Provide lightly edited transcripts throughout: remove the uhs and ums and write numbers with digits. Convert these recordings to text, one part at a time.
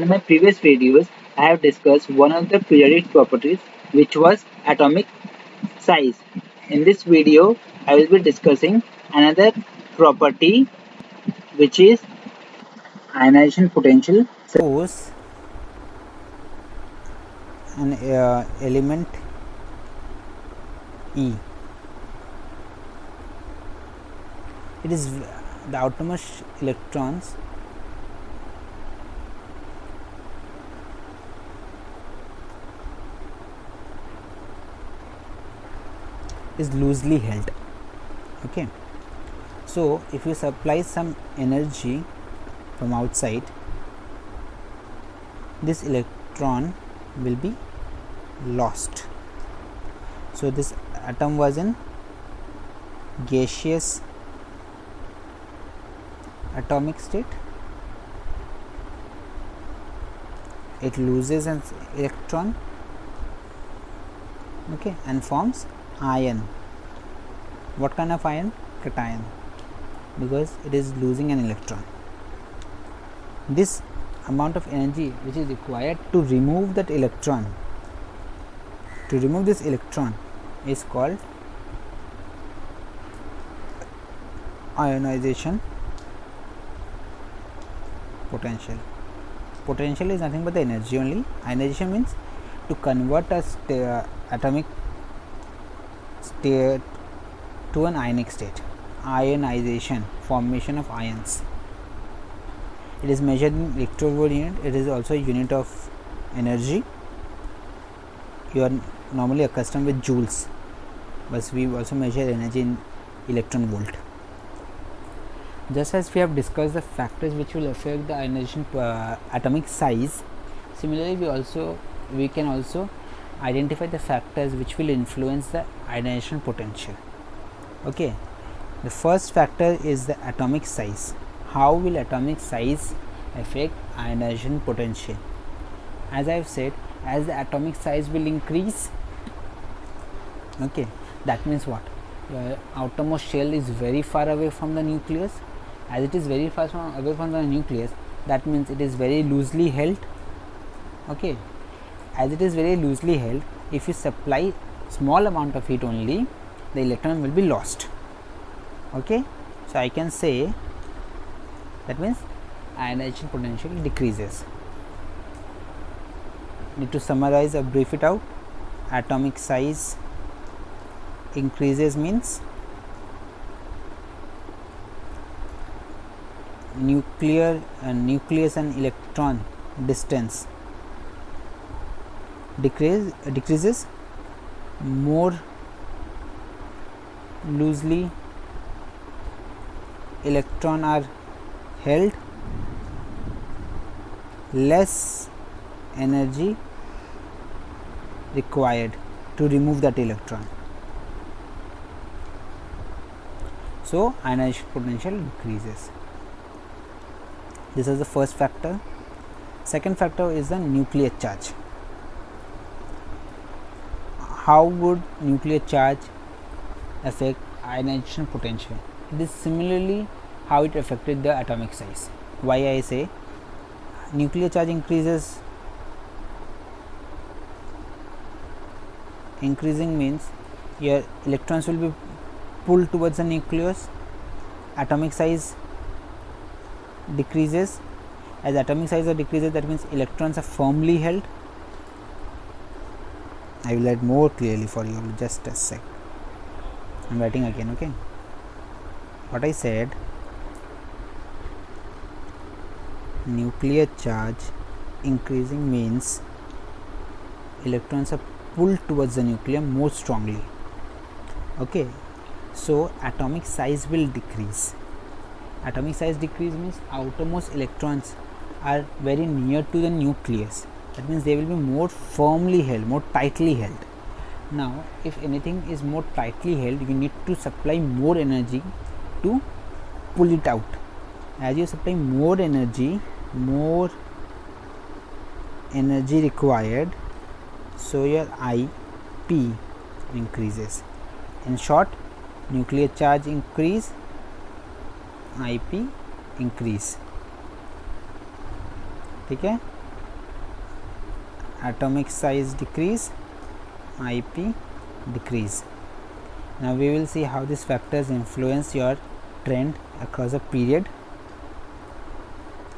in my previous videos, I have discussed one of the periodic properties which was atomic size. In this video, I will be discussing another property which is ionization potential. Suppose an element E, it is the outermost electrons is loosely held. Okay, so if you supply some energy from outside, this electron will be lost. So this atom was in gaseous atomic state. It loses an electron, okay, and forms ion. What kind of ion? Cation, because it is losing an electron. This amount of energy which is required to remove that electron, to remove this electron, is called ionization potential. Potential is nothing but the energy only. Ionization means to convert a atomic state to an ionic state. Ionization, formation of ions. It is measured in electron-volt unit. It is also a unit of energy. You are normally accustomed with joules, but we also measure energy in electron volt. Just as we have discussed the factors which will affect the ionization atomic size, similarly we can also identify the factors which will influence the ionization potential. Okay, the first factor is the atomic size. How will atomic size affect ionization potential? As I have said, as the atomic size will increase, okay, that means what? Your outermost shell is very far away from the nucleus. As it is very far away from the nucleus, that means it is very loosely held. Okay, as it is very loosely held, if you supply small amount of heat only, the electron will be lost. Okay, so I can say that means ionization potential decreases. Need to summarize or brief it out. Atomic size increases means nucleus and electron distance decreases, more loosely electron are held, less energy required to remove that electron. So ionization potential decreases. This is the first factor. Second factor is the nuclear charge. How would nuclear charge affect ionization potential? It is similarly how it affected the atomic size. Why I say nuclear charge increases? Increasing means your electrons will be pulled towards the nucleus. Atomic size decreases. As atomic size decreases, that means electrons are firmly held. I will write more clearly for you, just a sec. I am writing again. Okay, what I said, nuclear charge increasing means electrons are pulled towards the nucleus more strongly. Okay, so atomic size will decrease. Atomic size decrease means outermost electrons are very near to the nucleus. That means they will be more firmly held, more tightly held. Now, if anything is more tightly held, you need to supply more energy to pull it out. As you supply more energy required, so your IP increases. In short, nuclear charge increase, IP increase. ठीक है. atomic size decrease, IP decrease. Now we will see how these factors influence your trend across a period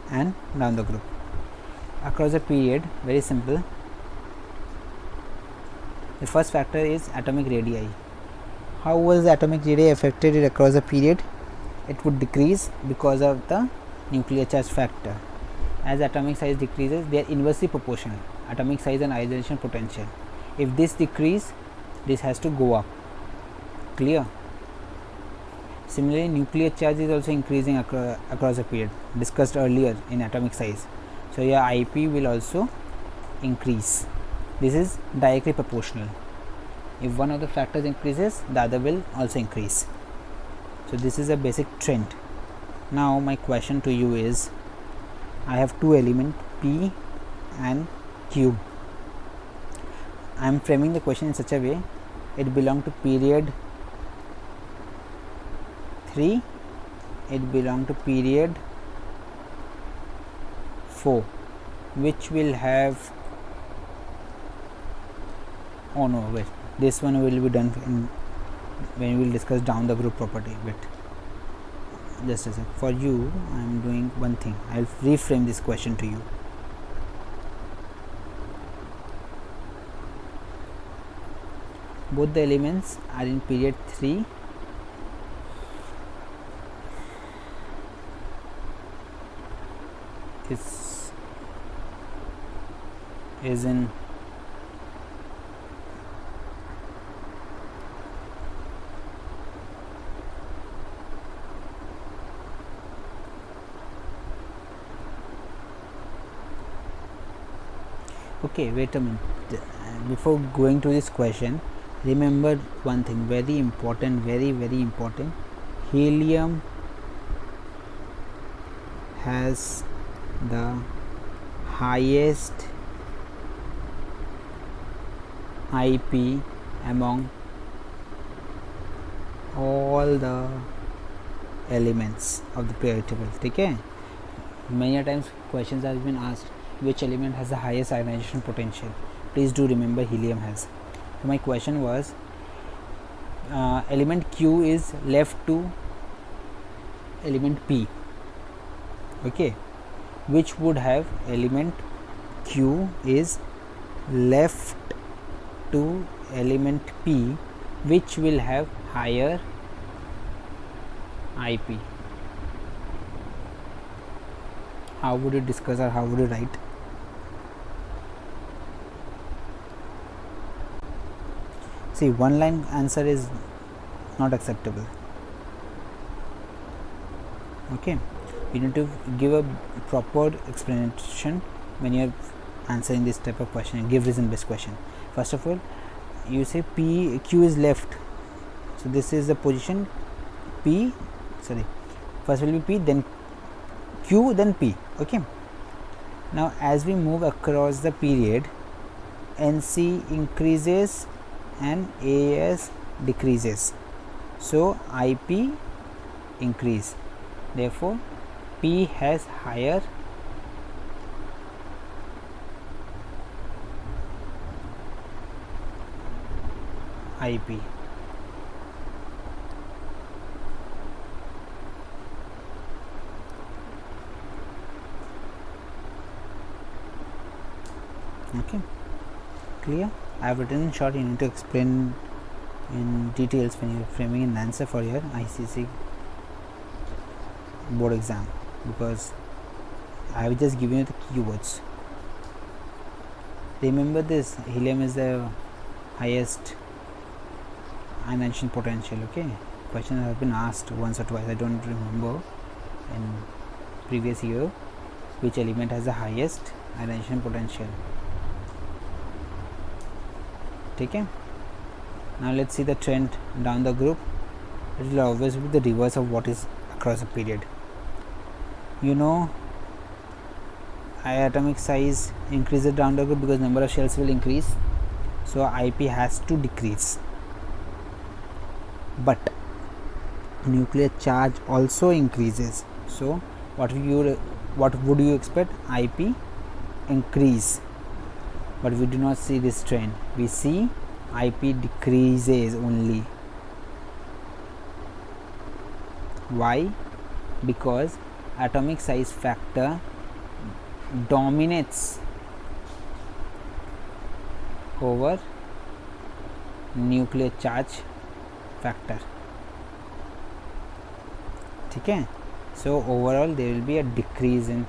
and down the group. Across a period, very simple. The first factor is atomic radii. How was the atomic radii affected across a period? It would decrease because of the nuclear charge factor. As atomic size decreases, they are inversely proportional, atomic size and ionization potential. If this decrease, this has to go up. Clear? Similarly, nuclear charge is also increasing across a period, discussed earlier in atomic size. So your IP will also increase. This is directly proportional. If one of the factors increases, the other will also increase. So this is a basic trend. Now my question to you is, I have two elements P and Q. I am framing the question in such a way, it belongs to period 3, it belongs to period 4, which will have, oh no, wait, this one will be done when we will discuss down the group property. Wait, just a sec. For you, I am doing one thing. I will reframe this question to you. Both the elements are in period 3. This is in okay, wait a minute. Before going to this question, remember one thing, very important, very important. Helium has the highest IP among all the elements of the periodic table. Okay, many times questions have been asked, which element has the highest ionization potential? Please do remember helium has. So my question was, element Q is left to element P. Okay, which would have element Q is left to element P, which will have higher IP. How would you discuss or how would you write? See, one line answer is not acceptable. Okay, you need to give a proper explanation when you are answering this type of question. Give reason based question. First of all, you say Q is left, so this is the position P, sorry, first will be P, then Q, then P. Okay, now as we move across the period, NC increases and AS decreases, so IP increase, therefore P has higher IP. Okay, clear? I have written in short, you need to explain in details when you are framing an answer for your ICSE board exam, because I have just given you the keywords. Remember this, helium is the highest ionization potential. Okay, question has been asked once or twice, I don't remember in previous year, which element has the highest ionization potential. Okay, now let's see the trend down the group. It will always be the reverse of what is across a period. You know, atomic size increases down the group because number of shells will increase, so IP has to decrease. But nuclear charge also increases, so what would you expect? IP increase. but we do not see this trend. We see IP decreases only. Why? Because atomic size factor dominates over nuclear charge factor. ठीक है? So overall there will be a decrease in.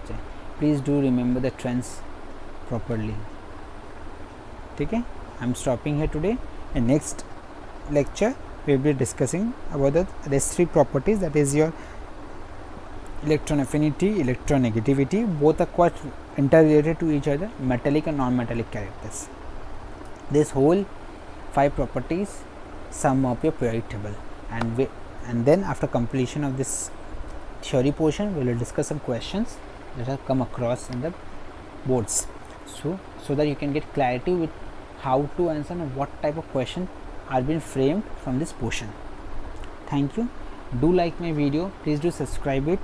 Please do remember the trends properly. ठीक है? I'm stopping here today, and next lecture we will be discussing about the rest three properties, that is your electron affinity, electronegativity. Both are quite interrelated to each other, metallic and non-metallic characters. This whole 5 properties sum up your periodic table, and then after completion of this theory portion we will discuss some questions that have come across in the boards, so that you can get clarity with how to answer and what type of question are being framed from this portion. Thank you. Do like my video, please do subscribe it,